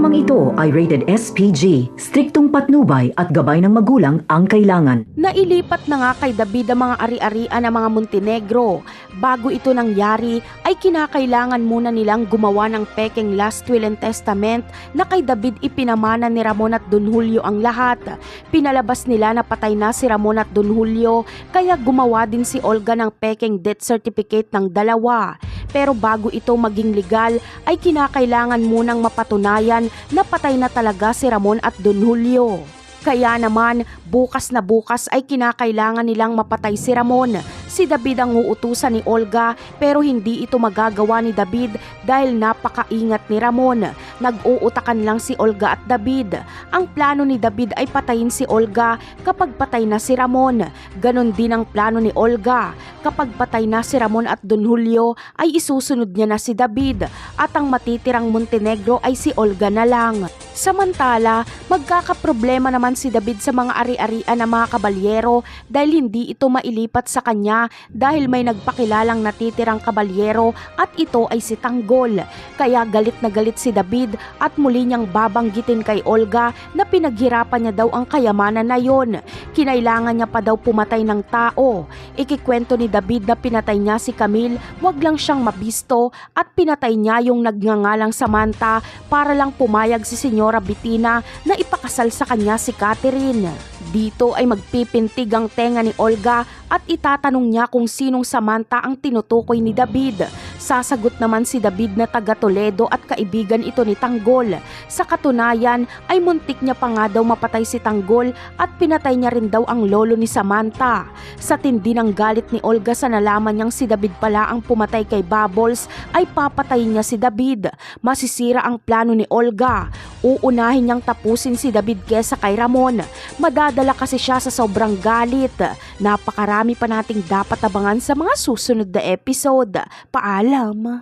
Programang ito ay rated SPG, striktong patnubay at gabay ng magulang ang kailangan. Nailipat na nga kay David ang mga ari-arian ng mga Montenegro. Bago ito nangyari ay kinakailangan muna nilang gumawa ng pekeng last will and testament na kay David ipinamana ni Ramon at Don Julio ang lahat. Pinalabas nila na patay na si Ramon at Don Julio kaya gumawa din si Olga ng pekeng death certificate ng dalawa. Pero bago ito maging legal ay kinakailangan munang mapatunayan na patay na talaga si Ramon at Don Julio. Kaya naman bukas na bukas ay kinakailangan nilang mapatay si Ramon. Si David ang uutusan ni Olga pero hindi ito magagawa ni David dahil napakaingat ni Ramon. Nag-uutakan lang si Olga at David. Ang plano ni David ay patayin si Olga kapag patay na si Ramon. Ganon din ang plano ni Olga. Kapag patay na si Ramon at Don Julio ay isusunod niya na si David at ang matitirang Montenegro ay si Olga na lang. Samantala, magkakaproblema naman si David sa mga ari-arian ng mga kabalyero dahil hindi ito mailipat sa kanya dahil may nagpakilalang natitirang kabalyero at ito ay si Tanggol. Kaya galit na galit si David at muli niyang babanggitin kay Olga na pinaghirapan niya daw ang kayamanan na yon. Kinailangan niya pa daw pumatay ng tao. Ikikwento ni David na pinatay niya si Camille, wag lang siyang mabisto at pinatay niya yung nagngangalang Samantha para lang pumayag si Senyora Bettina na ipakasal sa kanya si Catherine. Dito ay magpipintig ang tenga ni Olga at itatanong niya kung sinong Samantha ang tinutukoy ni David. Sasagot naman si David na taga Toledo at kaibigan ito ni Tanggol. Sa katunayan ay muntik niya pa nga daw mapatay si Tanggol at pinatay niya rin daw ang lolo ni Samantha. Sa tindi ng galit ni Olga sa nalaman niyang si David pala ang pumatay kay Bubbles ay papatayin niya si David. Masisira ang plano ni Olga. Uunahin niyang tapusin si David kesa kay Ramon. Madadala kasi siya sa sobrang galit. Napakarami pa nating dapat abangan sa mga susunod na episode. Paalam!